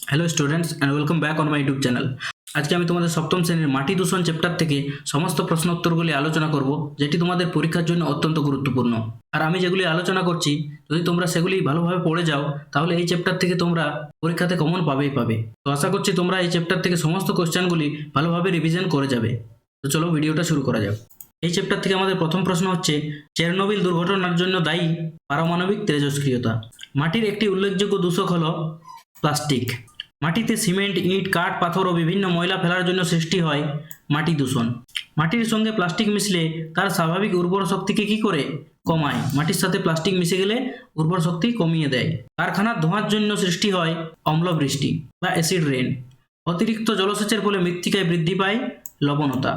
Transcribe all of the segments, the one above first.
Hello students and welcome back on my YouTube channel. আজকে আমি তোমাদের সপ্তম শ্রেণীর মাটি দূষণ চ্যাপ্টার থেকে সমস্ত প্রশ্ন উত্তরগুলি আলোচনা করব, যেটি তোমাদের পরীক্ষার জন্য অত্যন্ত গুরুত্বপূর্ণ। আর আমি যেগুলি আলোচনা করছি, যদি তোমরা সেগুলি ভালোভাবে পড়ে যাও, তাহলে এই চ্যাপ্টার থেকে তোমরা পরীক্ষাতে কমন পাবেই পাবে। তো আশা করছি তোমরা এই চ্যাপ্টার থেকে সমস্ত কোশ্চেনগুলি ভালোভাবে রিভিশন করে যাবে। তো চলো ভিডিওটা শুরু করা যাক। এই চ্যাপ্টার থেকে আমাদের প্রথম প্রশ্ন হচ্ছে, চেরনোবিল দুর্ঘটনার জন্য দায়ী পারমাণবিক তেজস্ক্রিয়তা। মাটির একটি উল্লেখযোগ্য দূষক হলো প্লাস্টিক। মাটিতে সিমেন্ট, ইট, কাঠ, পাথর ও বিভিন্ন ময়লা ফেলার জন্য সৃষ্টি হয় মাটি দূষণ। মাটির সঙ্গে প্লাস্টিক মিশলে তার স্বাভাবিক উর্বর শক্তিকে কি করে কমায়? মাটির সাথে প্লাস্টিক মিশে গেলে উর্বর শক্তি কমিয়ে দেয়। কারখানার ধোঁয়ার জন্য সৃষ্টি হয় অম্লবৃষ্টি বা অ্যাসিড রেন। অতিরিক্ত জলসেচের ফলে মৃত্তিকায় বৃদ্ধি পায় লবণতা।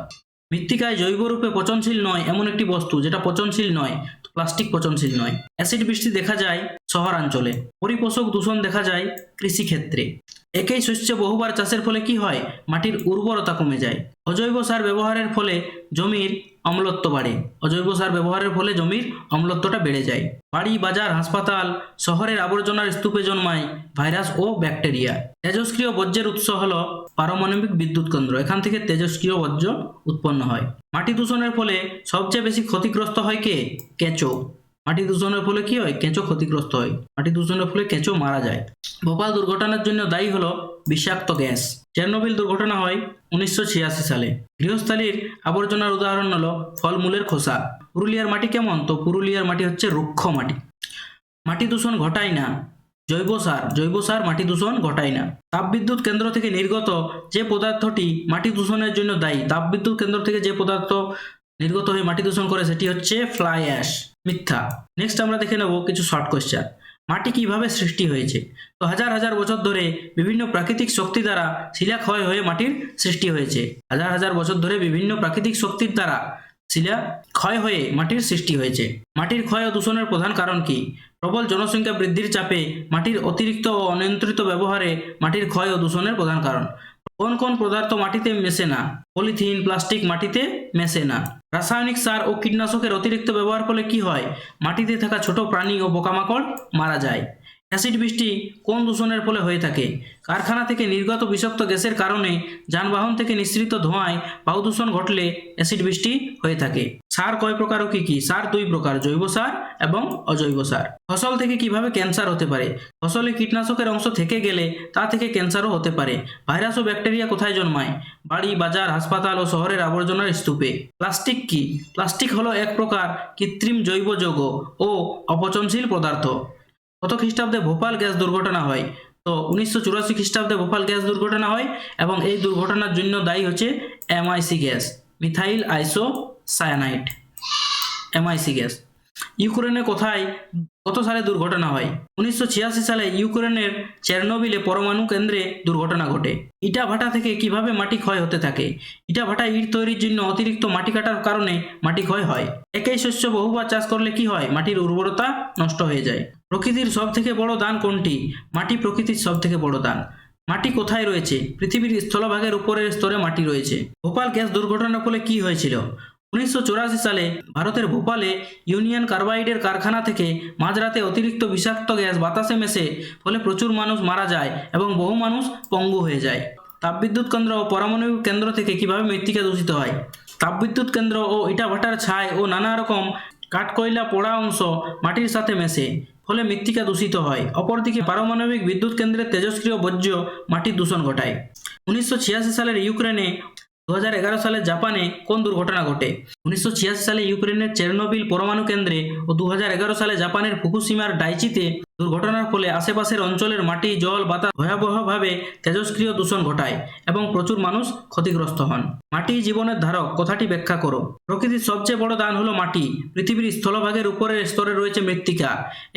মৃত্তিকায় জৈবরূপে পচনশীল নয় এমন একটি বস্তু যেটা পচনশীল নয়, প্লাস্টিক পচনশীল নয়। অ্যাসিড বৃষ্টি দেখা যায় শহরাঞ্চলে। পরিপোষক দূষণ দেখা যায় কৃষিক্ষেত্রে। একই শস্য বহুবার চাষের ফলে কি হয়? মাটির উর্বরতা কমে যায়। অজৈব সার ব্যবহারের ফলে জমির অম্লত্ব বাড়ে। অজৈব সার ব্যবহারের ফলে জমির অম্লত্বটা বেড়ে যায়। বাড়ি, বাজার, হাসপাতাল, শহরের আবর্জনার স্তূপে জন্মায় ভাইরাস ও ব্যাকটেরিয়া। তেজস্ক্রিয় বর্জ্যের উৎস হলো পারমাণবিক বিদ্যুৎ কেন্দ্র। এখান থেকে তেজস্ক্রিয় বর্জ্য উৎপন্ন হয়। মাটি দূষণের ফলে সবচেয়ে বেশি ক্ষতিগ্রস্ত হয় কে? কেঁচো। মাটি দূষণের ফলে কি হয়? কেঁচো ক্ষতিগ্রস্ত হয়। মাটি দূষণের ফলে কেঁচো মারা যায়। ভোপাল দুর্ঘটনার জন্য দায়ী হলো বিষাক্ত গ্যাস। চেরনোবিল দুর্ঘটনা হয় 1986 সালে। গৃহস্থালির আবর্জনার উদাহরণ হলো ফলমূলের খোসা। পুরুলিয়ার মাটি কেমন? তো পুরুলিয়ার মাটি হচ্ছে রুক্ষ মাটি। মাটি দূষণ ঘটায় না জৈব সার। জৈব সার মাটি দূষণ ঘটায় না। তাপবিদ্যুৎ কেন্দ্র থেকে নির্গত যে পদার্থটি মাটি দূষণের জন্য দায়ী, তাপবিদ্যুৎ কেন্দ্র থেকে যে পদার্থ নির্গত হয়ে মাটি দূষণ করে সেটি হচ্ছে ফ্লাই অ্যাশ। মিথ্যা। নেক্সট আমরা দেখে নেব কিছু শর্ট কোশ্চেন। মাটি কিভাবে সৃষ্টি হয়েছে? তো হাজার হাজার বছর ধরে বিভিন্ন প্রাকৃতিক শক্তি দ্বারা শিলা ক্ষয় হয়ে মাটির সৃষ্টি হয়েছে। হাজার হাজার বছর ধরে বিভিন্ন প্রাকৃতিক শক্তির দ্বারা শিলা ক্ষয় হয়ে মাটির সৃষ্টি হয়েছে। মাটির ক্ষয় ও দূষণের প্রধান কারণ কি? প্রবল জনসংখ্যা বৃদ্ধির চাপে মাটির অতিরিক্ত ও অনিয়ন্ত্রিত ব্যবহারে মাটির ক্ষয় ও দূষণের প্রধান কারণ। কোন কোন পদার্থ মাটিতে মেশে না? পলিথিন, প্লাস্টিক মাটিতে মেশে না। রাসায়নিক সার ও কীটনাশকের অতিরিক্ত ব্যবহার ফলে কি হয়? মাটিতে থাকা ছোট প্রাণী ও পোকামাকড় মারা যায়। অ্যাসিড বৃষ্টি কোন দূষণের ফলে হয়ে থাকে? কারখানা থেকে নির্গত বিষাক্ত গ্যাসের কারণে, যানবাহন থেকে নিঃসৃত ধোঁয়ায় বায়ু দূষণ ঘটলে অ্যাসিড বৃষ্টি হয়ে থাকে। সার কয় প্রকার ও কি কি? সার দুই প্রকার, জৈব সার এবং অজৈব সার। ফসল থেকে কিভাবে ক্যান্সার হতে পারে? ফসলে কীটনাশকের অংশ থেকে গেলে তা থেকে ক্যান্সারও হতে পারে। ভাইরাস ও ব্যাকটেরিয়া কোথায় জন্মায়? বাড়ি, বাজার, হাসপাতাল ও শহরের আবর্জনার স্তূপে। প্লাস্টিক কি? প্লাস্টিক হলো এক প্রকার কৃত্রিম জৈব যৌগ ও অপচনশীল পদার্থ। কত খ্রিস্টাব্দে ভোপাল গ্যাস দুর্ঘটনা হয়? তো 1984 খ্রিস্টাব্দে ভোপাল গ্যাস দুর্ঘটনা হয় এবং এই দুর্ঘটনার জন্য দায়ী হচ্ছে MIC gas, methyl isocyanide. MIC gas. ইউক্রেনে কত সালে দুর্ঘটনা হয়? 1986 সালে ইউক্রেনের চেরনোবিলে পরমাণু কেন্দ্রে দুর্ঘটনা ঘটে। ইটাভাটা থেকে কিভাবে মাটি ক্ষয় হতে থাকে? ইটাভাটায় ইট তৈরির জন্য অতিরিক্ত মাটি কাটার কারণে মাটি ক্ষয় হয়। একই শস্য বহুবার চাষ করলে কি হয়? মাটির উর্বরতা নষ্ট হয়ে যায়। প্রকৃতির সব থেকে বড় দান কোনটি? মাটি প্রকৃতির সব থেকে বড় দান। মাটি কোথায় রয়েছে? পৃথিবীর স্থলভাগের উপরের স্তরে মাটি রয়েছে। ভোপাল গ্যাস দুর্ঘটনার ফলে কি হয়েছিল? 1984 সালে ভারতের ভোপালে ইউনিয়ন কার্বাইডের কারখানা থেকে মাঝরাতে অতিরিক্ত বিষাক্ত গ্যাস বাতাসে মেশে ফলে প্রচুর মানুষ মারা যায় এবং বহু মানুষ পঙ্গু হয়ে যায়। তাপবিদ্যুৎ কেন্দ্র ও পারমাণবিক কেন্দ্র থেকে কিভাবে মৃত্তিকা দূষিত হয়? তাপবিদ্যুৎ কেন্দ্র ও ইটাভাটার ছাই ও নানা রকম কাঠকয়লা পোড়া অংশ মাটির সাথে মেশে ফলে মৃত্তিকা দূষিত হয়। অপরদিকে পারমাণবিক বিদ্যুৎ কেন্দ্রের তেজস্ক্রিয় বর্জ্য মাটির দূষণ ঘটায়। 1986 সালের ইউক্রেনে 2011 সালে জাপানে কোন দুর্ঘটনা ঘটে? 1986 সালে ইউক্রেনের চেরনোবিল পরমাণু কেন্দ্রে ও 2011 সালে জাপানের ফুকুশিমার ডাইচিতে দুর্ঘটনার ফলে আশেপাশের অঞ্চলের মাটি, জল, বাতাস ভয়াবহভাবে তেজস্ক্রিয় দূষণ ঘটায় এবং প্রচুর মানুষ ক্ষতিগ্রস্ত হন। মাটি জীবনের ধারক কথাটি ব্যাখ্যা করো। প্রকৃতির সবচেয়ে বড় দান হলো মাটি। পৃথিবীর স্থলভাগের উপরের স্তরে রয়েছে মৃত্তিকা।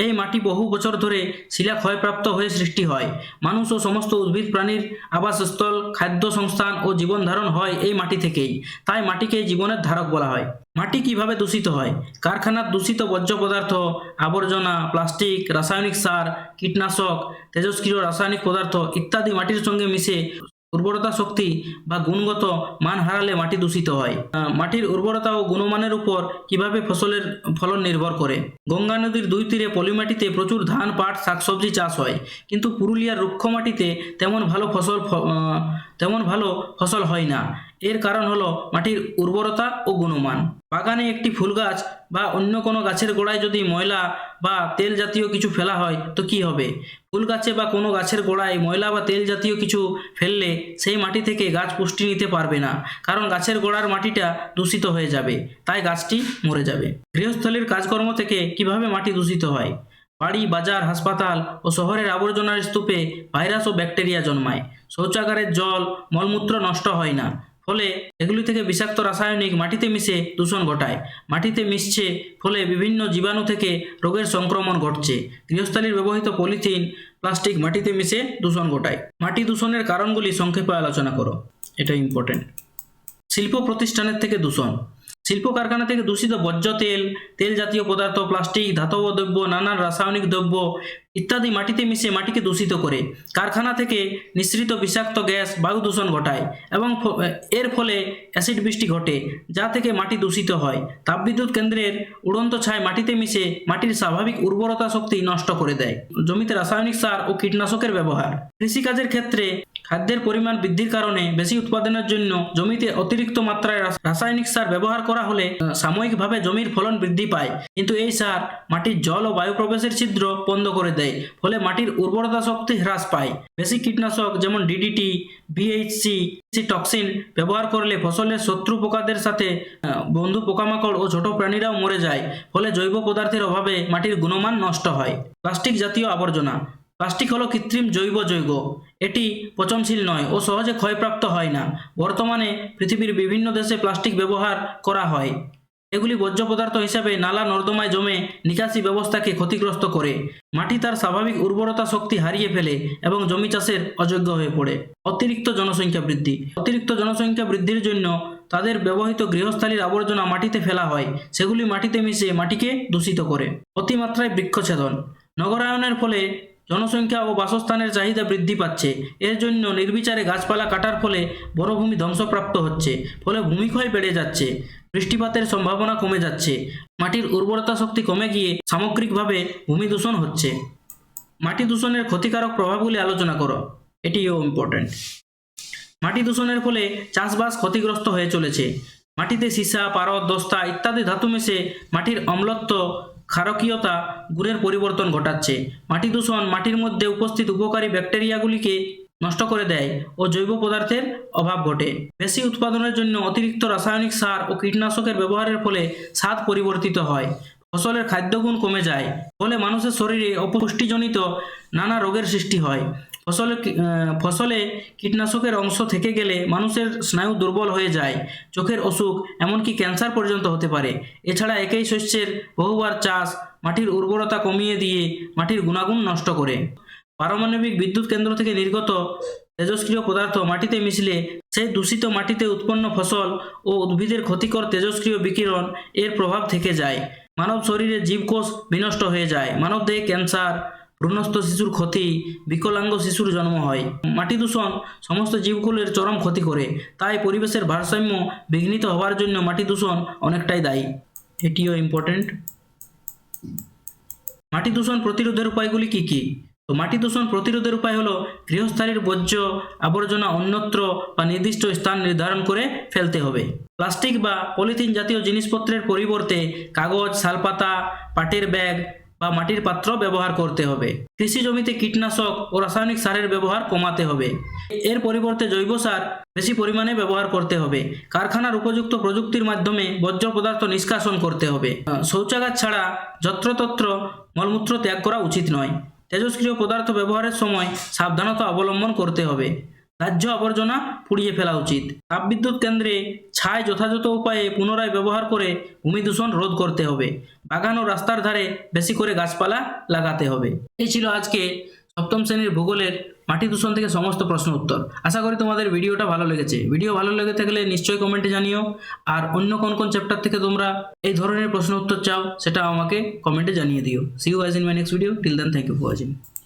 এই মাটি বহু বছর ধরে শিলা ক্ষয়প্রাপ্ত হয়ে সৃষ্টি হয়। মানুষ ও সমস্ত উদ্ভিদ প্রাণীর আবাসস্থল, খাদ্য সংস্থান ও জীবন ধারণ হয় এই মাটি থেকেই। তাই মাটিকে জীবনের ধারক বলা হয়। মাটি কিভাবে দূষিত হয়? কারখানার দূষিত বর্জ্য পদার্থ, আবর্জনা, প্লাস্টিক, রাসায়নিক সার, কীটনাশক, তেজস্ক্রিয় রাসায়নিক পদার্থ ইত্যাদি মাটির সঙ্গে মিশে উর্বরতা শক্তি বা গুণগত মান হারালে মাটি দূষিত হয়। মাটির উর্বরতা ও গুণমানের উপর কিভাবে ফসলের ফলন নির্ভর করে। গঙ্গা নদীর দুই তীরে পলিমাটিতে প্রচুর ধান, পাট, শাকসবজি চাষ হয়, কিন্তু পুরুলিয়ার রুক্ষ মাটিতে তেমন ভালো ফসল হয় না। এর কারণ হলো মাটির উর্বরতা ও গুণমান। বাগানে একটি ফুল গাছ বা অন্য কোনো গাছের গোড়ায় যদি ময়লা বা তেল জাতীয় কিছু ফেলা হয় তো কি হবে? ফুল গাছে বা কোনো গাছের গোড়ায় ময়লা বা তেল জাতীয় কিছু ফেললে সেই মাটি থেকে গাছ পুষ্টি নিতে পারবে না, কারণ গাছের গোড়ার মাটিটা দূষিত হয়ে যাবে, তাই গাছটি মরে যাবে। গৃহস্থলীর কাজকর্ম থেকে কিভাবে মাটি দূষিত হয়? বাড়ি, বাজার, হাসপাতাল ও শহরের আবর্জনার স্তূপে ভাইরাস ও ব্যাকটেরিয়া জন্মায়। শৌচাগারের জল, মলমূত্র নষ্ট হয় না, ফলে এগুলি থেকে বিষাক্ত রাসায়নিক মাটিতে মিশে দূষণ ঘটায়। মাটিতে মিশছে, ফলে বিভিন্ন জীবাণু থেকে রোগের সংক্রমণ ঘটছে। গৃহস্থালির ব্যবহৃত পলিথিন, প্লাস্টিক মাটিতে মিশে দূষণ ঘটায়। মাটি দূষণের কারণগুলি সংক্ষেপে আলোচনা করো, এটা ইম্পর্টেন্ট। শিল্প প্রতিষ্ঠানের থেকে দূষণ। শিল্প কারখানা থেকে দূষিত বর্জ্য তেল, তেল জাতীয় পদার্থ, প্লাস্টিক, ধাতব দ্রব্য, নানান রাসায়নিক দ্রব্য ইত্যাদি মাটিতে মিশে মাটিকে দূষিত করে। কারখানা থেকে নিঃসৃত বিষাক্ত গ্যাস বায়ু দূষণ ঘটায় এবং এর ফলে অ্যাসিড বৃষ্টি ঘটে, যা থেকে মাটি দূষিত হয়। তাপবিদ্যুৎ কেন্দ্রের উড়ন্ত ছাই মাটিতে মিশে মাটির স্বাভাবিক উর্বরতা শক্তি নষ্ট করে দেয়। জমিতে রাসায়নিক সার ও কীটনাশকের ব্যবহার। কৃষিকাজের ক্ষেত্রে খাদ্যের পরিমাণ বৃদ্ধির কারণে বেশি উৎপাদনের জন্য জমিতে অতিরিক্ত মাত্রায় রাসায়নিক সার ব্যবহার করা হলে সাময়িকভাবে জমির ফলন বৃদ্ধি পায়, কিন্তু এই সার মাটির জল ও বায়ু প্রবেশের ছিদ্র বন্ধ করে দেয়, ফলে মাটির উর্বরতা শক্তি হ্রাস পায়। বেশি কীটনাশক যেমন ডিডিটি, ভিএইচসি টক্সিন ব্যবহার করলে ফসলের শত্রু পোকাদের সাথে বন্ধু পোকামাকড় ও ছোট প্রাণীরাও মরে যায়, ফলে জৈব পদার্থের অভাবে মাটির গুণমান নষ্ট হয়। প্লাস্টিক জাতীয় আবর্জনা। প্লাস্টিক হলো কৃত্রিম জৈব যৌগ। এটি পচনশীল নয় ও সহজে ক্ষয়প্রাপ্ত হয় না। বর্তমানে পৃথিবীর বিভিন্ন দেশে প্লাস্টিক ব্যবহার করা হয়। এগুলি বর্জ্য পদার্থ হিসাবে নালা নর্দমায় জমে নিকাশি ব্যবস্থাকে ক্ষতিগ্রস্ত করে। মাটি তার স্বাভাবিক উর্বরতা শক্তি হারিয়ে ফেলে এবং জমি চাষের অযোগ্য হয়ে পড়ে। অতিরিক্ত জনসংখ্যা বৃদ্ধি। অতিরিক্ত জনসংখ্যা বৃদ্ধির জন্য তাদের ব্যবহৃত গৃহস্থালির আবর্জনা মাটিতে ফেলা হয়, সেগুলি মাটিতে মিশে মাটিকে দূষিত করে। অতিমাত্রায় বৃক্ষছেদন। নগরায়নের ফলে জনসংখ্যা ও বাসস্থানের চাহিদা বৃদ্ধি পাচ্ছে। এর জন্য নির্বিচারে গাছপালা কাটার ফলে বনভূমি ধ্বংসপ্রাপ্ত হচ্ছে, ফলে ভূমিক্ষয় বেড়ে যাচ্ছে, বৃষ্টিপাতের সম্ভাবনা কমে যাচ্ছে, মাটির উর্বরতা শক্তি কমে গিয়ে সামগ্রিকভাবে ভূমি দূষণ হচ্ছে। মাটি দূষণের ক্ষতিকারক প্রভাবগুলি আলোচনা করো, এটিও ইম্পর্টেন্ট। মাটি দূষণের ফলে চাষবাস ক্ষতিগ্রস্ত হয়ে চলেছে। মাটিতে সীসা, পারদ, দস্তা ইত্যাদি ধাতু মিশে মাটির অম্লত্ব, ক্ষারকীয়তা, গুণের পরিবর্তন ঘটাচ্ছে। মাটি দূষণ মাটির মধ্যে উপস্থিত উপকারী ব্যাকটেরিয়াগুলিকে নষ্ট করে দেয় ও জৈব পদার্থের অভাব ঘটে। বেশি উৎপাদনের জন্য অতিরিক্ত রাসায়নিক সার ও কীটনাশকের ব্যবহারের ফলে স্বাদ পরিবর্তিত হয়, ফসলের খাদ্যগুণ কমে যায়, ফলে মানুষের শরীরে অপুষ্টিজনিত নানা রোগের সৃষ্টি হয়। ফসলে কীটনাশকের অংশ থেকে গেলে মানুষের স্নায়ু দুর্বল হয়ে যায়, চোখের অসুখ, এমনকি ক্যান্সার পর্যন্ত হতে পারে। এছাড়া একই শস্যের বহুবার চাষ মাটির উর্বরতা কমিয়ে দিয়ে মাটির গুণাগুণ নষ্ট করে। পারমাণবিক বিদ্যুৎ কেন্দ্র থেকে নির্গত তেজস্ক্রিয় পদার্থ মাটিতে মিশলে সেই দূষিত মাটিতে উৎপন্ন ফসল ও উদ্ভিদের ক্ষতিকর তেজস্ক্রিয় বিকিরণ এর প্রভাব থেকে যায়। মানব শরীরে জীবকোষ বিনষ্ট হয়ে যায়, মানবদেহে ক্যান্সার, ভ্রূণস্থ শিশুর ক্ষতি, বিকলাঙ্গ শিশুর জন্ম হয়। মাটি দূষণ সমস্ত জীবকুলের চরম ক্ষতি করে, তাই পরিবেশের ভারসাম্য বিঘ্নিত হওয়ার জন্য মাটি দূষণ অনেকটাই দায়ী, এটিও ইম্পর্টেন্ট। মাটি দূষণ প্রতিরোধের উপায়গুলি কি কি? তো মাটি দূষণ প্রতিরোধের উপায় হলো গৃহস্থালির বর্জ্য আবর্জনা অন্যত্র বা নির্দিষ্ট স্থান নির্ধারণ করে ফেলতে হবে। প্লাস্টিক বা পলিথিন জাতীয় জিনিসপত্রের পরিবর্তে কাগজ, শালপাতা, পাটের ব্যাগ বা মাটির পাত্র ব্যবহার করতে হবে। কৃষি জমিতে কীটনাশক ও রাসায়নিক সারের ব্যবহার কমাতে হবে। এর পরিবর্তে জৈব সার বেশি পরিমাণে ব্যবহার করতে হবে। কারখানার উপযুক্ত প্রযুক্তির মাধ্যমে বর্জ্য পদার্থ নিষ্কাশন করতে হবে। শৌচাগার ছাড়া যত্রতত্র মলমূত্র ত্যাগ করা উচিত নয়। তেজস্ক্রিয় পদার্থ ব্যবহারের সময় সাবধানতা অবলম্বন করতে হবে। দাহ্য আবর্জনা পুড়িয়ে ফেলা উচিত। তাপবিদ্যুৎ কেন্দ্রে ছাই যথাযথ উপায়ে পুনরায় ব্যবহার করে ভূমি দূষণ রোধ করতে হবে। বাগান ও রাস্তার ধারে বেশি করে গাছপালা লাগাতে হবে। এই ছিল আজকে সপ্তম শ্রেণীর ভূগোলের মাটি দূষণ থেকে সমস্ত প্রশ্ন উত্তর। আশা করি তোমাদের ভিডিওটা ভালো লেগেছে। ভিডিও ভালো লেগে থাকলে নিশ্চয়ই কমেন্টে জানিও, আর অন্য কোন কোন চ্যাপ্টার থেকে তোমরা এই ধরনের প্রশ্ন উত্তর চাও সেটা আমাকে কমেন্টে জানিয়ে দিও। See you guys in my next video. Till then, thank you for watching.